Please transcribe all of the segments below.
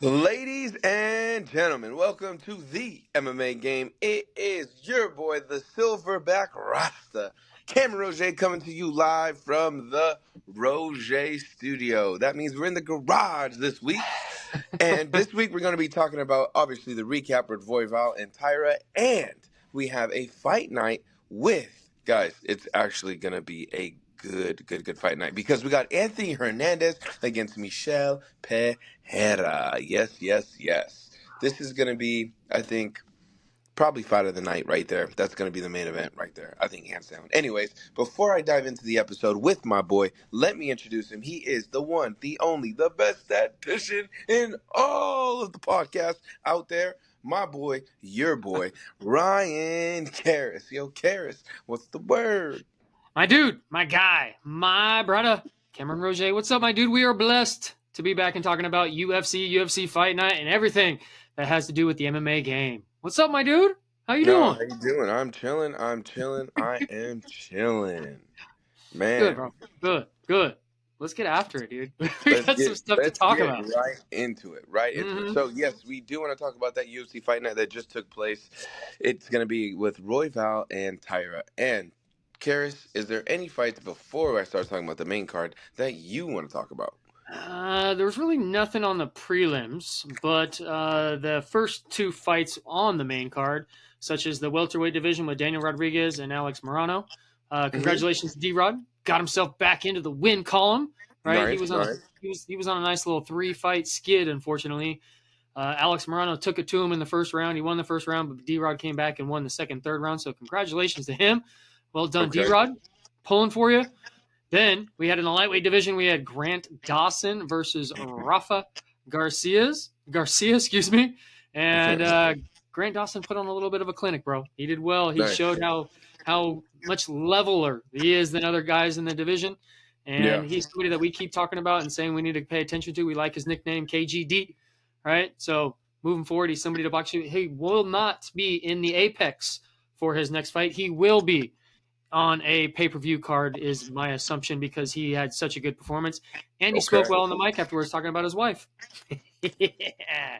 Ladies and gentlemen, welcome to the MMA game. It is your boy, the Silverback Rasta, Cameron Roget, coming to you live from the Roget studio. That means we're in the garage this week. And this week we're going to be talking about, obviously, the recap with Royval and Tyra. And we have a fight night with, guys, it's actually going to be a good fight night because we got Anthony Hernandez against Michel Pereira. Yes. This is going to be, I think, probably fight of the night right there. That's going to be the main event right there. I think hands down. Anyways, before I dive into the episode with my boy, let me introduce him. He is the one, the only, the best statistician in all of the podcasts out there. My boy, your boy, Ryan Cariss. Yo, Cariss, what's the word? My dude, my guy, my brother, Cameron Roget. What's up, my dude? We are blessed to be back and talking about UFC Fight Night, and everything that has to do with the MMA game. What's up, my dude? How you No, doing? how you doing? I'm chilling. I am chilling. Good, Man, bro. Good. Let's get after it, dude. We got some stuff to let's talk get about. right into it. Right into it. Mm-hmm. So yes, we do want to talk about that UFC fight night that just took place. It's gonna be with Royval and Tyra. And Cariss, is there any fights before I start talking about the main card that you want to talk about? There was really nothing on the prelims, but the first two fights on the main card, such as the welterweight division with Daniel Rodriguez and Alex Morano. Mm-hmm. Congratulations to D-Rod. Got himself back into the win column. Right, Nice, nice. he was on a nice little 3-fight skid. Unfortunately, Alex Morano took it to him in the first round. He won the first round, but D-Rod came back and won the second, third round. So congratulations to him. Well done, Okay. D-Rod. Pulling for you. Then we had in the lightweight division, we had Grant Dawson versus Rafa Garcia, excuse me. And Grant Dawson put on a little bit of a clinic, bro. He did well. He Nice. showed how much leveler he is than other guys in the division. Yeah. And he's somebody that we keep talking about and saying we need to pay attention to. We like his nickname, KGD. Right? So moving forward, he's somebody to box you. He will not be in the apex for his next fight. He will be on a pay-per-view card is my assumption because he had such a good performance and he Okay. spoke well on the mic afterwards talking about his wife. Yeah.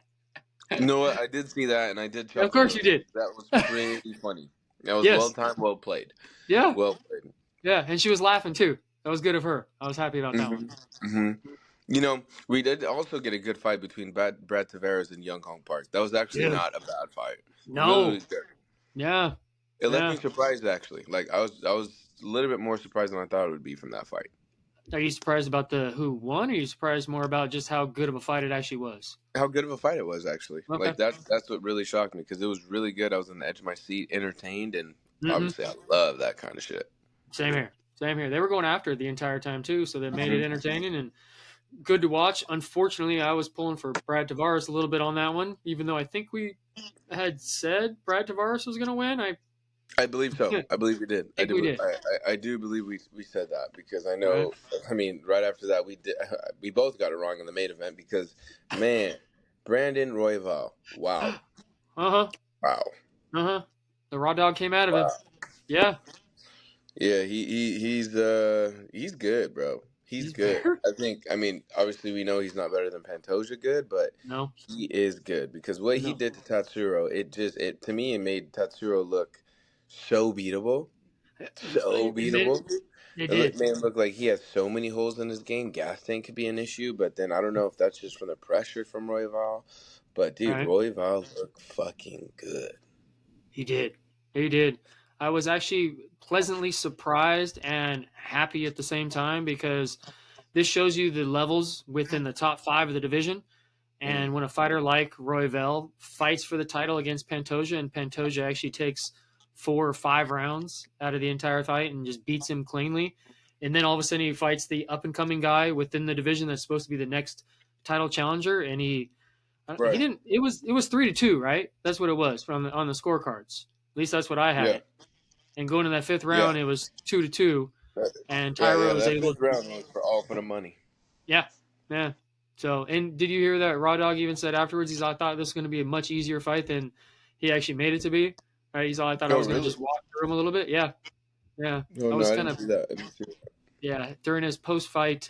You know what? I did see that, and I did Of chuckle a course little you bit. did. That was pretty funny. That was well Yes. timed, well played. Yeah. Well played. Yeah. And she was laughing too. That was good of her. I was happy about that one. Mm-hmm. You know, we did also get a good fight between Brad Tavares and Young Hong Park. That was actually Dude. not a bad fight. Really, No. really good. Yeah. It left Yeah. me surprised actually. Like I was a little bit more surprised than I thought it would be from that fight. Are you surprised about the who won? Or are you surprised more about just how good of a fight it actually was? How good of a fight it was actually. Okay. Like that's what really shocked me because it was really good. I was on the edge of my seat, entertained, and Mm-hmm. obviously I love that kind of shit. Same here. Same here. They were going after it the entire time too, so that made it Mm-hmm. entertaining and good to watch. Unfortunately, I was pulling for Brad Tavares a little bit on that one, even though I think we had said Brad Tavares was going to win. I believe so. I I believe we did. think we did. I do believe we said that because I All right. know. I mean, right after that, we did. We both got it wrong in the main event because, man, Brandon Royval. Wow. Uh-huh. Wow. Uh-huh. The raw dog came out of him. Wow. Yeah. Yeah. He's good, bro. He's good. Very... I think. I mean, obviously, we know he's not better than Pantoja good, but No. he is good because what he No. did to Tatsuro, it to me, it made Tatsuro look so beatable. So beatable. It It did. made him look like he has so many holes in his game. Gas tank could be an issue, but then I don't know if that's just from the pressure from Royval. But dude, Right. Royval looked fucking good. He did. He did. I was actually pleasantly surprised and happy at the same time because this shows you the levels within the top 5 of the division. And when a fighter like Royval fights for the title against Pantoja, and Pantoja actually takes 4 or 5 rounds out of the entire fight and just beats him cleanly, and then all of a sudden he fights the up and coming guy within the division that's supposed to be the next title challenger, and he Right. didn't. It was 3-2, right? That's what it was from on the scorecards. At least that's what I had Yeah. it. And going to that 5th Yeah. round, it was 2-2, and Tyra was That able. fifth round was for the money. Yeah. So, and did you hear that Raw Dog even said afterwards? He's, I thought this was going to be a much easier fight than he actually made it to be. Right? He's all, I thought I Oh was going to really? just walk through him a little bit. Yeah. Oh I no, was I kind didn't of, see that. I didn't see that. yeah, during his post-fight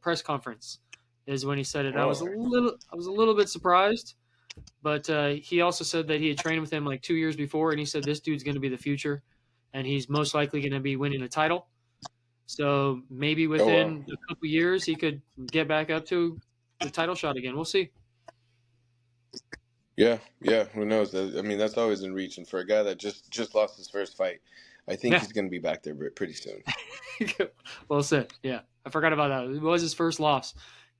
press conference. is when he said it. I was a Oh, little bit surprised, but he also said that he had trained with him like 2 years before, and he said this dude's going to be the future, and he's most likely going to be winning a title. So maybe oh wow. within a couple years he could get back up to the title shot again. We'll see. Yeah, yeah. Who knows? I mean, that's always in reach. And for a guy that just lost his first fight, I think Yeah. he's going to be back there pretty soon. Well said. Yeah, I forgot about that. It was his first loss.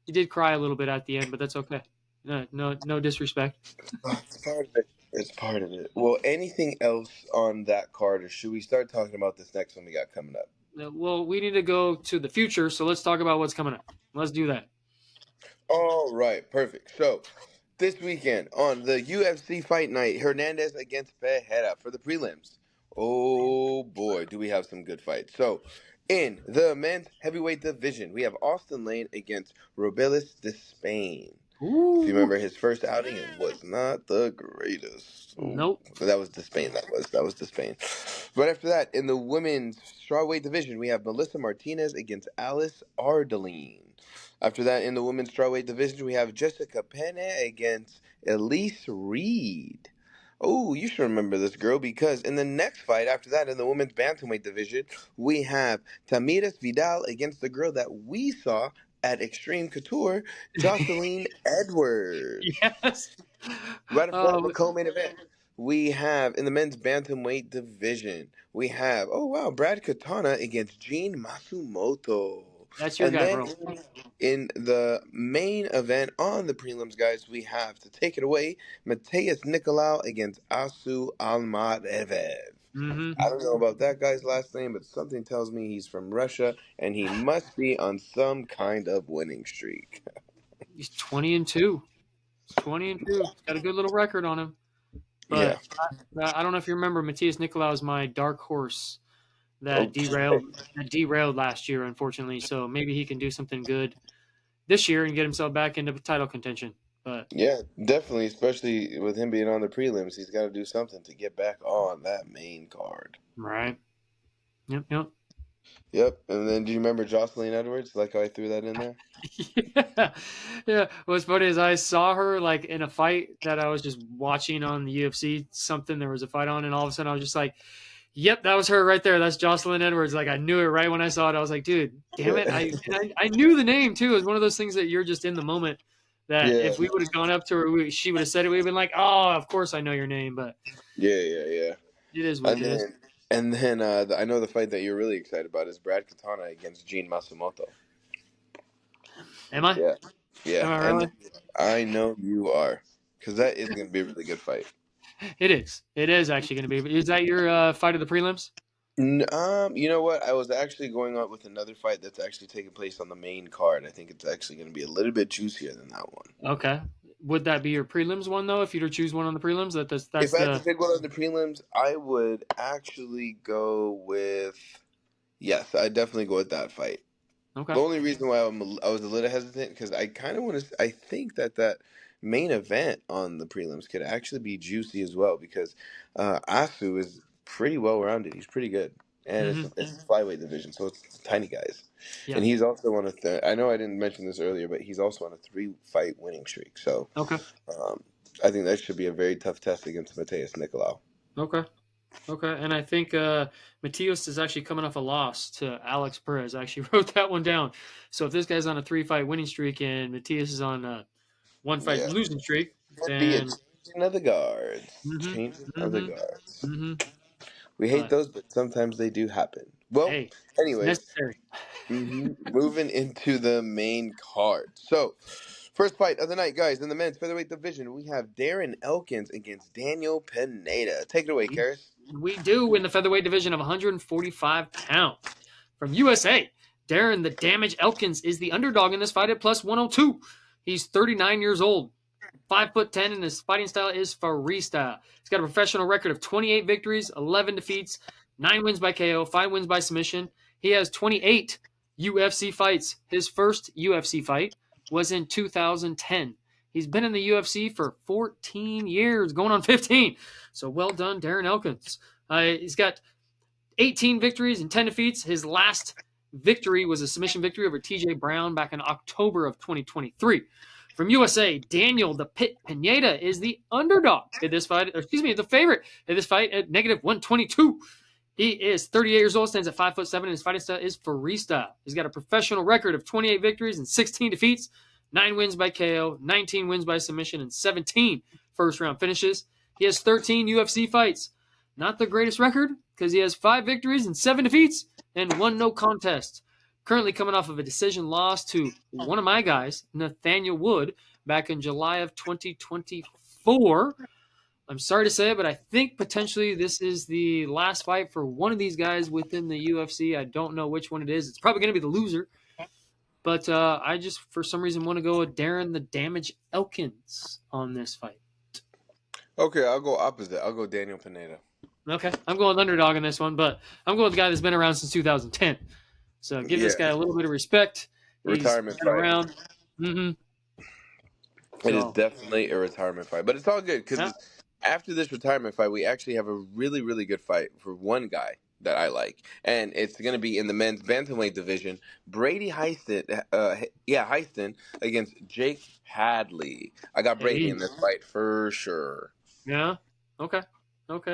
He did cry a little bit at the end, but that's okay. No disrespect. It's part of it. It's part of it. Well, anything else on that card, or should we start talking about this next one we got coming up? Well, we need to go to the future, so let's talk about what's coming up. Let's do that. All right, perfect. So, this weekend on the UFC Fight Night, Hernandez against Pereira for the prelims. Oh boy, do we have some good fights. So, in the men's heavyweight division, we have Austin Lane against Robelis de Spain. If you Ooh, remember his first outing, it was not the greatest. Ooh, nope. that was the Spain. That was the Spain. Right after that, in the women's strawweight division, we have Melissa Martinez against Alice Ardeline. After that, in the women's strawweight division, we have Jessica Penne against Elise Reed. Oh, you should remember this girl because in the next fight after that, in the women's bantamweight division, we have Tamiris Vidal against the girl that we saw at Extreme Couture, Jocelyn Edwards. Yes. Right after that, in Oh, the co-main event, we have in the men's bantamweight division, we have Brad Katana against Gene Masumoto, that's your and guy, then bro. in the main event on the prelims, guys, we have to take it away, Mateus Nicolau against Asu Almarev. Mm-hmm. I don't know about that guy's last name, but something tells me he's from Russia, and he must be on some kind of winning streak. He's 20-2. He's 20-2. He's got a good little record on him. Yeah. But I don't know if you remember, Matthias Nicolau is my dark horse that Okay. derailed last year, unfortunately. So maybe he can do something good this year and get himself back into title contention. But Yeah, definitely, especially with him being on the prelims, he's got to do something to get back on that main card. right, yep. Yep. And then do you remember Jocelyn Edwards? Like how I threw that in there? Yeah, yeah. What's funny is I saw her like in a fight that I was just watching on the UFC. Something there was a fight on, and all of a sudden I was just like, "Yep, that was her right there. That's Jocelyn Edwards." Like I knew it right when I saw it. I was like, "Dude, damn it!" I knew the name too. It was one of those things that you're just in the moment. That Yeah. if we would have gone up to her, she would have said it. We'd have been like, "Oh, of course I know your name," but Yeah. it is what And it is. then I know the fight that you're really excited about is Brad Katana against Gene Masumoto. Am I? Yeah. Am Yeah. I really? I know you are. Because that is going to be a really good fight. It is. It is actually going to be. Is that your fight of the prelims? You know what? I was actually going on with another fight that's actually taking place on the main card. I think it's actually going to be a little bit juicier than that one. Okay. Would that be your prelims one though? If you were to choose one on the prelims, If that's I had to the pick one of the prelims, I would actually go with yes. I'd definitely go with that fight. The okay. only reason why I was a little hesitant because I kind of want to. I think that main event on the prelims could actually be juicy as well because Asu is pretty well rounded. He's pretty good, and Mm-hmm. it's flyweight division, so it's tiny guys, Yeah. and he's also on a. I know I didn't mention this earlier, but he's also on a 3-fight winning streak. So Okay. um, I think that should be a very tough test against Mateus Nicolau. Okay. Okay. And I think Matias is actually coming off a loss to Alex Perez. I actually wrote that one down. So if this guy's on a 3-fight winning streak and Matias is on a 1-fight Yeah, losing streak, could be a then changing of the guards. mm-hmm. Changing of the Mm-hmm. guards. Mm-hmm. We hate But those, but sometimes they do happen. Well, hey, it's anyways, necessary. moving into the main card. So, first fight of the night, guys, in the men's featherweight division, we have Darren Elkins against Daniel Pineda. Take it away, We, Cariss. we do in the featherweight division of 145 pounds. From USA, Darren the Damage Elkins is the underdog in this fight at plus 102. He's 39 years old, 5'10", and his fighting style is freestyle. He's got a professional record of 28 victories, 11 defeats, 9 wins by KO, 5 wins by submission. He has 28 UFC fights. His first UFC fight was in 2010. He's been in the UFC for 14 years, going on 15. So well done, Darren Elkins. He's got 18 victories and 10 defeats. His last victory was a submission victory over TJ Brown back in October of 2023. From USA, Daniel the Pit Pineda is the underdog in this fight, the favorite in this fight at -122. He is 38 years old, stands at 5'7", and his fighting style is freestyle. He's got a professional record of 28 victories and 16 defeats, 9 wins by KO, 19 wins by submission, and 17 first-round finishes. He has 13 UFC fights. Not the greatest record, because he has 5 victories and 7 defeats, and 1 no contest. Currently coming off of a decision loss to one of my guys, Nathaniel Wood, back in July of 2024. I'm sorry to say it, but I think potentially this is the last fight for one of these guys within the UFC. I don't know which one it is. It's probably going to be the loser. But I just, for some reason, want to go with Darren the Damage Elkins on this fight. Okay, I'll go opposite. I'll go Daniel Pineda. Okay, I'm going underdog in this one, but I'm going with the guy that's been around since 2010. So give this guy a little bit of respect. Retirement He's been fight. around. Mm-hmm. It is definitely a retirement fight, but it's all good because after this retirement fight, we actually have a really, really good fight for one guy that I like, and it's going to be in the men's bantamweight division. Brady Hiestand against Jake Hadley. I got Brady in this fight for sure. Yeah. Okay.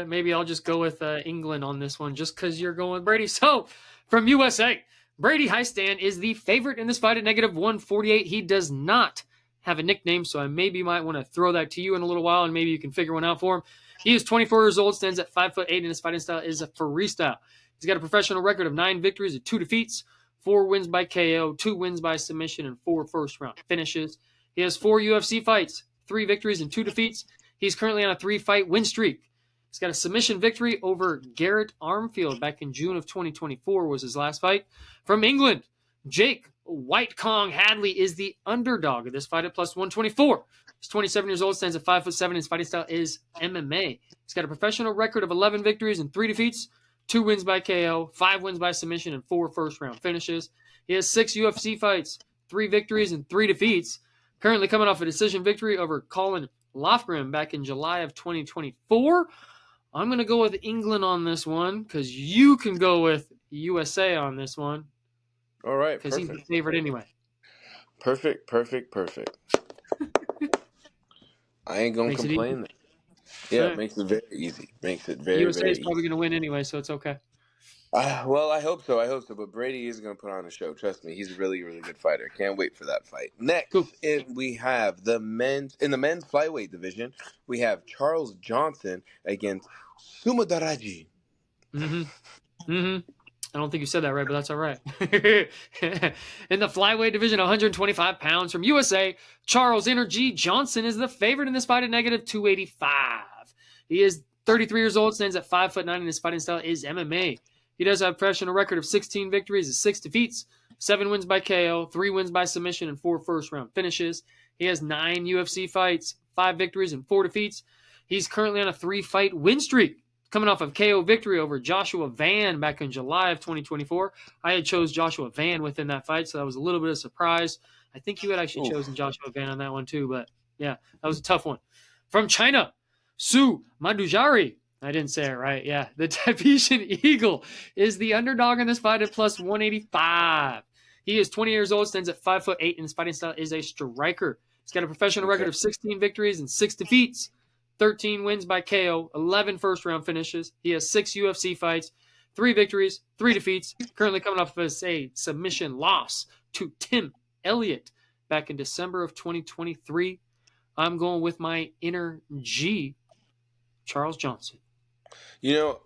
Maybe I'll just go with England on this one, just because you're going with Brady. So from USA, Brady Hiestand is the favorite in this fight at -148. He does not have a nickname, so I maybe might want to throw that to you in a little while, and maybe you can figure one out for him. He is 24 years old, stands at 5'8", and his fighting style is a freestyle. He's got a professional record of 9 victories and 2 defeats, 4 wins by KO, 2 wins by submission, and 4 first-round finishes. He has 4 UFC fights, 3 victories and 2 defeats. He's currently on a 3-fight win streak. He's got a submission victory over Garrett Armfield back in June of 2024 was his last fight. From England, Jake White Kong Hadley is the underdog of this fight at +124. He's 27 years old, stands at 5'7". His fighting style is MMA. He's got a professional record of 11 victories and 3 defeats, 2 wins by KO, 5 wins by submission, and 4 first-round finishes. He has 6 UFC fights, 3 victories and 3 defeats. Currently coming off a decision victory over Colin Lofgren back in July of 2024. I'm going to go with England on this one because you can go with USA on this one. All right, because he's the favorite anyway. Perfect. I ain't going to complain. Yeah, it makes it very easy. Makes it very, USA very is probably going to win anyway, so it's okay. Well, I hope so. But Brady is going to put on a show. Trust me, he's a really, really good fighter. Can't wait for that fight. Next, we have the men's flyweight division. We have Charles Johnson against Maderji. I don't think you said that right, but that's all right. In the flyweight division, 125 pounds from USA, Charles Energy Johnson is the favorite in this fight at -285. He is 33 years old, stands at 5'9", and his fighting style is MMA. He does have a professional record of 16 victories and 6 defeats, 7 wins by KO, 3 wins by submission, and 4 first-round finishes. He has 9 UFC fights, 5 victories, and 4 defeats. He's currently on a 3-fight win streak, coming off of KO victory over Joshua Van back in July of 2024. I had chose Joshua Van within that fight, so that was a little bit of a surprise. I think you had actually chosen Joshua Van on that one too, but yeah, that was a tough one. From China, Su Maderji. I didn't say it right. Yeah, the Tahitian Eagle is the underdog in this fight at +185. He is 20 years old, stands at 5'8", and his fighting style is a striker. He's got a professional record of 16 victories and 6 defeats, 13 wins by KO, 11 first-round finishes. He has 6 UFC fights, 3 victories, 3 defeats. Currently coming off of a submission loss to Tim Elliott back in December of 2023. I'm going with my inner G, Charles Johnson. You know,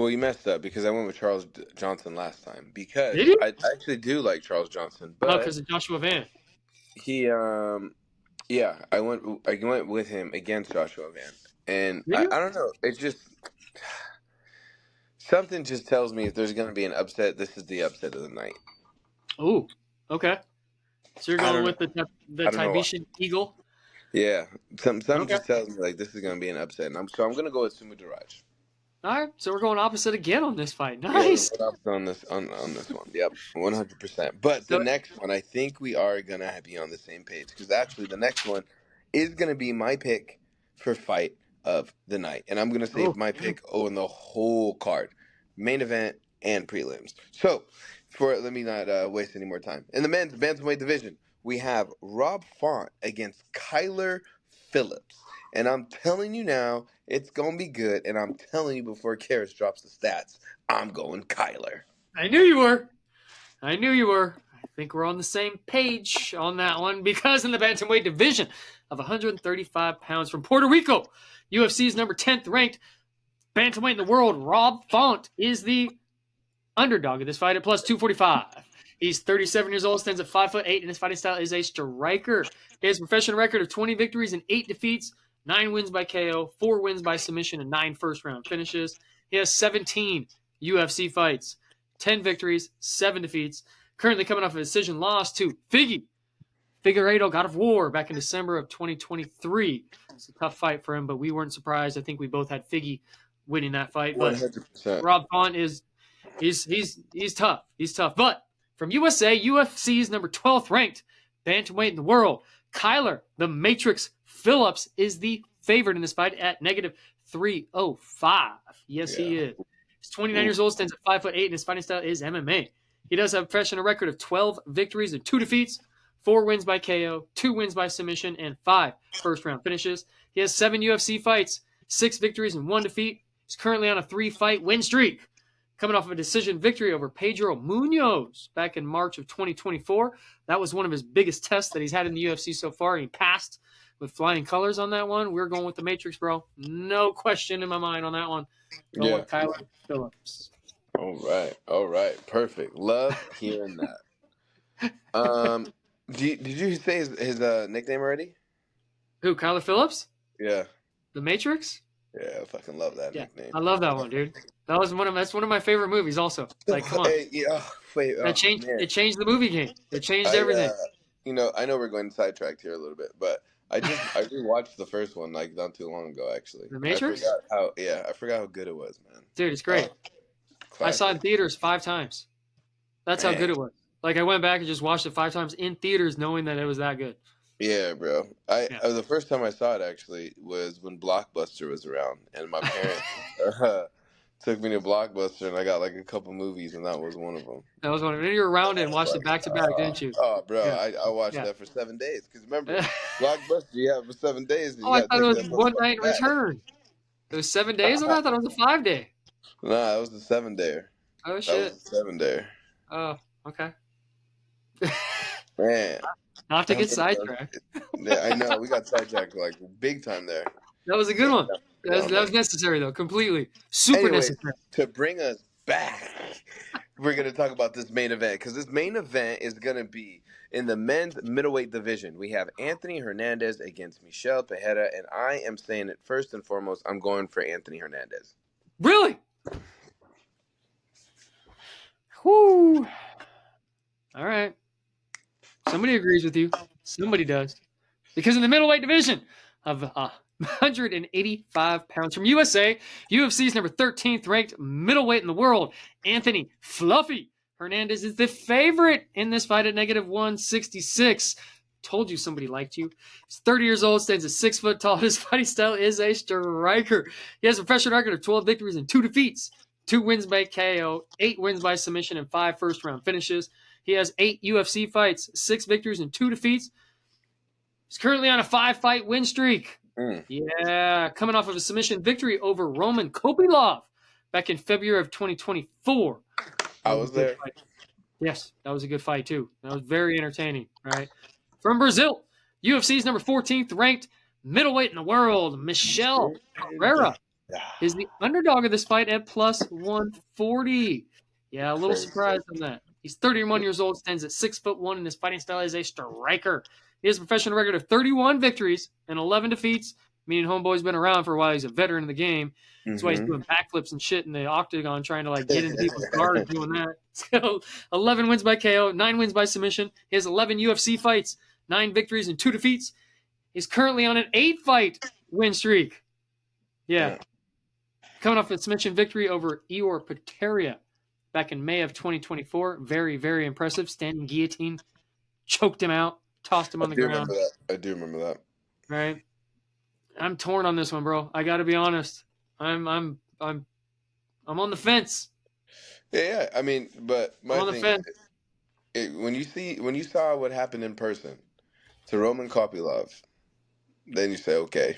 you messed up because I went with Charles Johnson last time because I actually do like Charles Johnson, but because of Joshua Van. He yeah, I went with him against Joshua Van, and I don't know. It's just something just tells me if there's going to be an upset, this is the upset of the night. Oh, okay. So you're going with the Tahitian Eagle? Yeah, something just tells me like this is going to be an upset, and so I'm going to go with Maderji. All right, so we're going opposite again on this fight. Nice. Yeah, on this one. Yep, 100%. But the next one, I think we are gonna be on the same page because actually the next one is gonna be my pick for fight of the night, and I'm gonna save my pick on the whole card, main event and prelims. So let me not waste any more time. In the men's bantamweight division, we have Rob Font against Kyler Phillips. And I'm telling you now, it's gonna be good. And I'm telling you before Cariss drops the stats, I'm going Kyler. I knew you were. I knew you were. I think we're on the same page on that one because in the bantamweight division of 135 pounds from Puerto Rico, UFC's number 10th ranked bantamweight in the world, Rob Font, is the underdog of this fight at plus 245. He's 37 years old, stands at 5'8", and his fighting style is a striker. He has a professional record of 20 victories and 8 defeats, 9 wins by KO, 4 wins by submission, and 9 first-round finishes. He has 17 UFC fights, 10 victories, 7 defeats. Currently coming off a decision loss to Figueiredo, God of War, back in December of 2023. It's a tough fight for him, but we weren't surprised. I think we both had Figgy winning that fight. But 100%. Rob Font is he's tough. He's tough. But from USA, UFC's number 12th ranked bantamweight in the world, Kyler the Matrix Phillips is the favorite in this fight at negative 305. Yes, he is. He's 29 years old, stands at 5'8", and his fighting style is MMA. He does have a professional record of 12 victories and 2 defeats, 4 wins by KO, 2 wins by submission, and 5 first-round finishes. He has 7 UFC fights, 6 victories and 1 defeat. He's currently on a 3-fight win streak, coming off of a decision victory over Pedro Munoz back in March of 2024. That was one of his biggest tests that he's had in the UFC so far. He passed with flying colors on that one. We're going with the Matrix, bro. No question in my mind on that one. Going with Kyler Phillips. All right. Perfect. Love hearing that. Did you say his nickname already? Who, Kyler Phillips? Yeah. The Matrix? Yeah, I fucking love that nickname. I love that one, dude. That's one of my favorite movies also. Like, come on. It changed the movie game. It changed everything. I know we're going sidetracked here a little bit, but I rewatched the first one like not too long ago actually. The Matrix? I forgot how good it was, man. Dude, it's great. I saw it in theaters 5 times. That's how good it was. Like, I went back and just watched it 5 times in theaters knowing that it was that good. Yeah, bro. The first time I saw it actually was when Blockbuster was around, and my parents took me to Blockbuster, and I got like a couple movies, and that was one of them. That was one of them. You were around it and watched it back to back, didn't you? Oh, bro, I watched that for 7 days. Because remember, Blockbuster, for 7 days. I thought it was one night return. It was 7 days on that? I thought it was a 5-day. Nah, it was a 7-dayer. Oh, shit. That was a 7-dayer. Oh, okay. Man. Not to get sidetracked. Yeah, I know. We got sidetracked like big time there. That was a good one. That was necessary, though. Completely. Super necessary. To bring us back, we're going to talk about this main event. Because this main event is going to be in the men's middleweight division. We have Anthony Hernandez against Michel Pereira. And I am saying it first and foremost, I'm going for Anthony Hernandez. Really? Whoo. All right. Somebody agrees with you. Somebody does. Because in the middleweight division of 185 pounds from USA, UFC's number 13th ranked middleweight in the world, Anthony Fluffy Hernandez is the favorite in this fight at negative 166. Told you somebody liked you. He's 30 years old, stands at 6 foot tall. His fighting style is a striker. He has a professional record of 12 victories and 2 defeats, 2 wins by KO, 8 wins by submission, and 5 first-round finishes. He has 8 UFC fights, 6 victories, and 2 defeats. He's currently on a 5-fight win streak. Yeah, coming off of a submission victory over Roman Kopylov back in February of 2024. I was there. Yes, that was a good fight, too. That was very entertaining, right? From Brazil, UFC's number 14th ranked middleweight in the world, Michel Pereira is the underdog of this fight at plus 140. Yeah, a little surprised on that. He's 31 years old, stands at 6'1", and his fighting style is a striker. He has a professional record of 31 victories and 11 defeats, meaning homeboy's been around for a while. He's a veteran of the game. That's why he's doing backflips and shit in the octagon, trying to like get into people's guards doing that. So 11 wins by KO, 9 wins by submission. He has 11 UFC fights, 9 victories and 2 defeats. He's currently on an 8-fight win streak. Yeah. Coming off a submission victory over Ior Pereira back in May of 2024. Very, very impressive. Standing guillotine. Choked him out. Tossed him on the ground. I do remember that. Right. I'm torn on this one, bro. I got to be honest. I'm on the fence. Yeah. I mean, but I'm my on the thing, fence. when you saw what happened in person to Roman Kopylov, then you say, okay,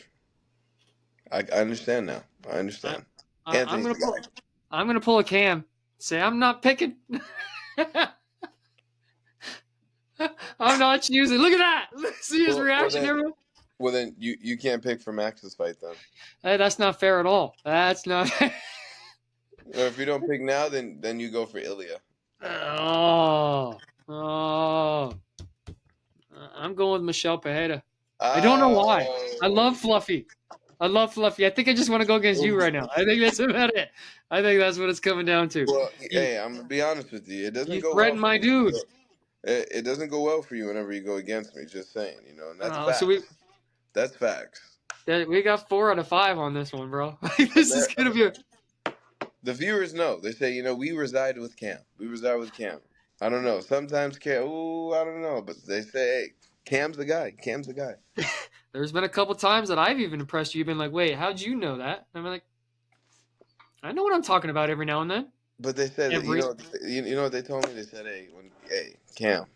I understand now. I I, understand. I'm Anthony's gonna the pull. guy. I'm gonna pull a Cam. Say I'm not picking. I'm not choosing. Look at that. See his Well, reaction, then, everyone. you can't pick for Max's fight then. Hey, that's not fair at all. That's not. Or if you don't pick now, then you go for Ilya. Oh, oh. I'm going with Michel Pereira. I don't know why. I Oh. love Fluffy. I love Fluffy. I think I just want to go against you right now. I think that's about it. I think that's what it's coming down to. Well, You, hey, I'm gonna be honest with you. It doesn't you go well threaten for my me when you dude. go. It doesn't go well for you whenever you go against me. Just saying, and that's So we facts. That's facts. we got 4 out of 5 on this one, bro. This is Amer- gonna be. the viewers know. They say, we reside with Cam. We reside with Cam. I don't know. Sometimes Cam. Ooh, I don't know. But they say, hey, Cam's the guy. Cam's the guy. There's been a couple times that I've even impressed you. You've been like, "Wait, how'd you know that?" And I'm like, "I know what I'm talking about every now and then." But they said, Every you know what they told me? They said, hey, Cam.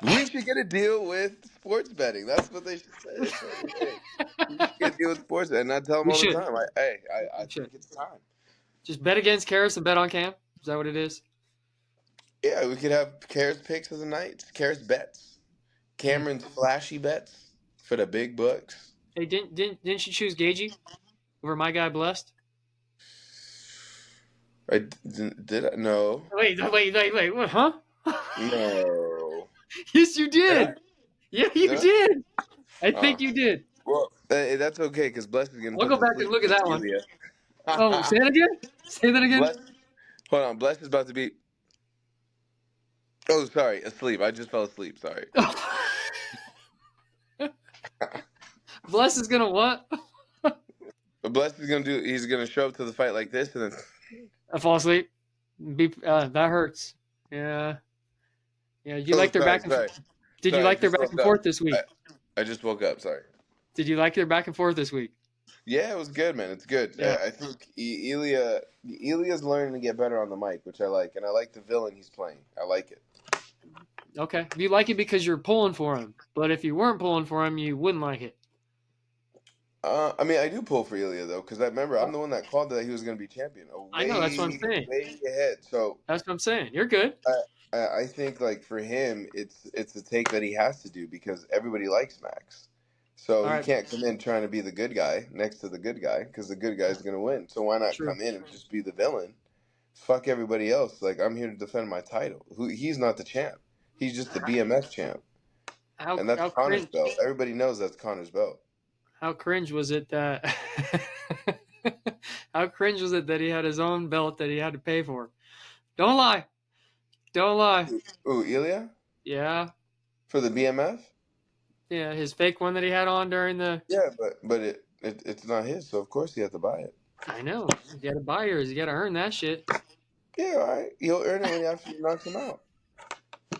We should get a deal with sports betting. That's what they should say. They told me, hey, we should get a deal with sports betting. And I tell them we all the should time, I we think should it's time. just bet against Cariss and bet on Cam. Is that what it is? Yeah, we could have Cariss picks of the night. Cariss bets. Mm. Cameron's flashy bets for the big bucks. Hey, didn't you choose Gagey over my guy Blessed? Did I? No. Wait. What? Huh? No. Yes, you Did I? did. Yeah, you Did I? did. I Oh. think you did. Well, that's okay because Bless is going to I'll put go to back and sleep look at against that one. Ilya. Oh, say that again. Say that again. Bless, hold on. Bless is about to be. Oh, sorry. Asleep. I just fell asleep. Sorry. Bless is gonna what? But Bless is going to do. He's going to show up to the fight like this and then. I fall asleep. That hurts. Yeah. Yeah. Did you Oh, like their sorry. back and Sorry. Did you Sorry. I like their just back woke and up. forth this week? I just woke up. Sorry. Did you like their back and forth this week? Yeah, it was good, man. It's good. Yeah. I think Ilya's learning to get better on the mic, which I like, and I like the villain he's playing. I like it. Okay. You like it because you're pulling for him, but if you weren't pulling for him, you wouldn't like it. I mean, I do pull for Ilya though, because I remember I'm the one that called that he was going to be champion. I know. That's what I'm Way, saying. way ahead. So That's what I'm saying. You're good. I think like for him, it's the take that he has to do because everybody likes Max. So All he right. can't come in trying to be the good guy next to the good guy because the good guy's going to win. So why not True. come in and just be the villain? Fuck everybody else. Like I'm here to defend my title. He's not the champ. He's just the BMF champ, and that's How Connor's cringe? belt. Everybody knows that's Connor's belt. How cringe was it that? How cringe was it that he had his own belt that he had to pay for? Don't lie. Don't lie. Ooh, Ilya Yeah. for the BMF. Yeah. His fake one that he had on during the. Yeah, but it's not his, so of course he has to buy it. I know. You got to buy yours. You got to earn that shit. Yeah, all right. He'll earn it when he actually knocks him out.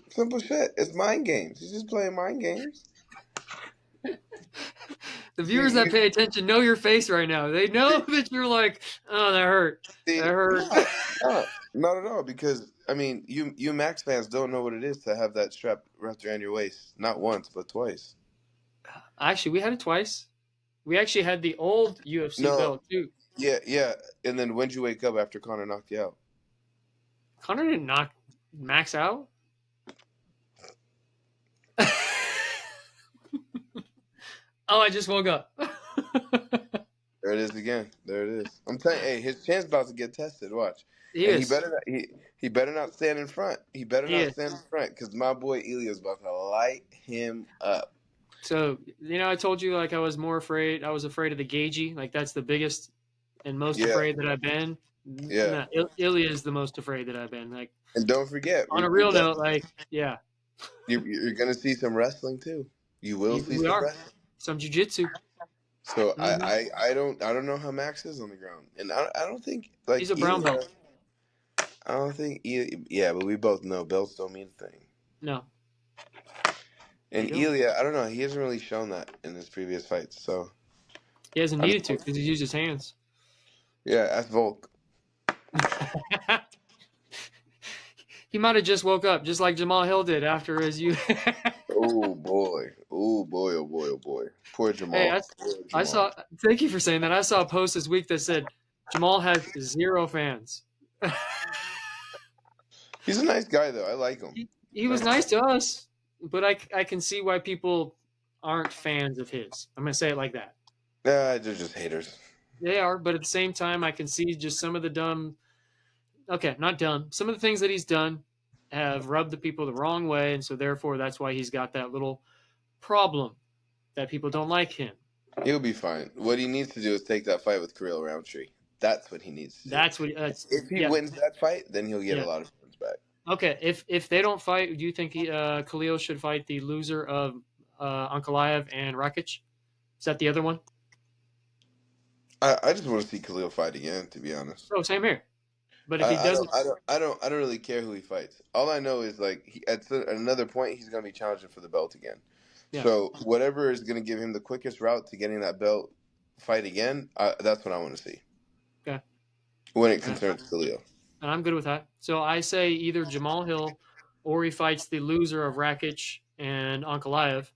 Simple shit. It's mind games. He's just playing mind games. The You, viewers that you pay attention know your face right now. They know that you're like, oh, that hurt. see, That hurt. no, not at all. Because I mean, you Max fans don't know what it is to have that strap wrapped around your waist. Not once, but twice. Actually, we had it twice. We actually had the old UFC No, belt too. yeah. And then when'd you wake up after Connor knocked you out? Connor didn't knock Max out. Oh, I just woke up. There it is again. There it is. I'm telling you, hey, his chin's about to get tested. Watch, He and he is. better not. He better not stand in front. He better He not is. stand in front because my boy Ilya's about to light him up. So, I told you like I was more afraid. I was afraid of the Gagey. Like that's the biggest and most Yeah, afraid that I've been. yeah. No, Ilya is the most afraid that I've been. Like And don't forget, on a real note, like yeah, you're gonna see some wrestling too. You will see we some are wrestling. some jujitsu. So Mm-hmm. I don't know how Max is on the ground, and I don't think He's like a brown Ilya. belt. I don't think yeah, but we both know belts don't mean a thing. No, they And don't. Ilya, I don't know. He hasn't really shown that in his previous fights. So He hasn't I needed just to because he's used his hands. yeah, that's Volk. He might have just woke up, just like Jamal Hill did after his you. Oh boy. Oh boy. Oh boy. Oh boy. Poor Hey, Jamal. Poor I Jamal. saw. Thank you for saying that. I saw a post this week that said Jamal has 0 fans. He's a nice guy though. I like him. He was Nice nice guy. to us, but I can see why people aren't fans of his. I'm gonna say it like that. They're just haters. They are, but at the same time, I can see just some of the dumb. Okay, not dumb. Some of the things that he's done have rubbed the people the wrong way, and so therefore that's why he's got that little problem that people don't like him. He'll be fine. What he needs to do is take that fight with Kirill Roundtree. That's what he needs to do. That's what. That's If he yeah, wins that fight, then he'll get a yeah. lot of fans back. Okay, if they don't fight, do you think Khalil should fight the loser of Ankalaev and Rakic? Is that the other one? I just want to see Khalil fight again, to be honest. Oh, same here. But if he doesn't, I don't really care who he fights. All I know is like at another point he's going to be challenging for the belt again. yeah, So whatever is going to give him the quickest route to getting that belt fight again, that's what I want to see. okay, When it and concerns Khalil. I'm good with that. So I say either Jamal Hill or he fights the loser of Rakic and Ankalaev.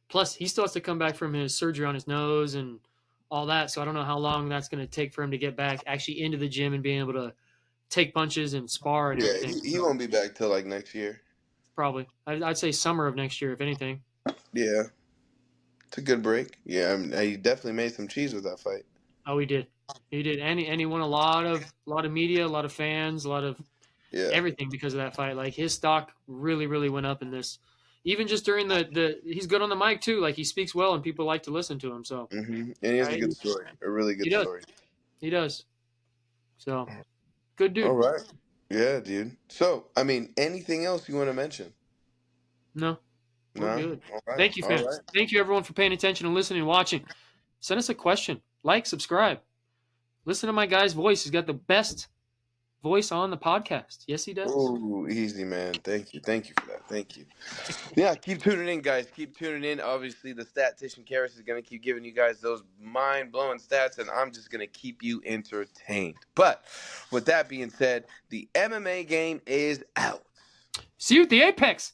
Plus, he still has to come back from his surgery on his nose and all that. So I don't know how long that's going to take for him to get back actually into the gym and being able to take punches and spar and Yeah, everything. he So won't be back till like next year. probably, I'd say summer of next year, if anything. Yeah, it's a good break. Yeah, I mean, he definitely made some cheese with that fight. Oh, he did. He did, and he won a lot of media, a lot of fans, a lot of Yeah. everything because of that fight. Like his stock really went up in this. Even just during the he's good on the mic too. Like he speaks well and people like to listen to him. So And he has a right, good story, a really he good does. story. He does. So good All dude. right. Yeah, dude. So, I mean, anything else you want to mention? No, we're No? good. All right. Thank you, All fans. right. Thank you everyone for paying attention and listening and watching. Send us a question. Like, subscribe. Listen to my guy's voice. He's got the best voice on the podcast. Yes, he does. Oh, easy, man. Thank you. Thank you for that. Thank you. Yeah, keep tuning in, guys. Keep tuning in. Obviously, the statistician Cariss is going to keep giving you guys those mind-blowing stats, and I'm just going to keep you entertained. But with that being said, the MMA game is out. See you at the Apex.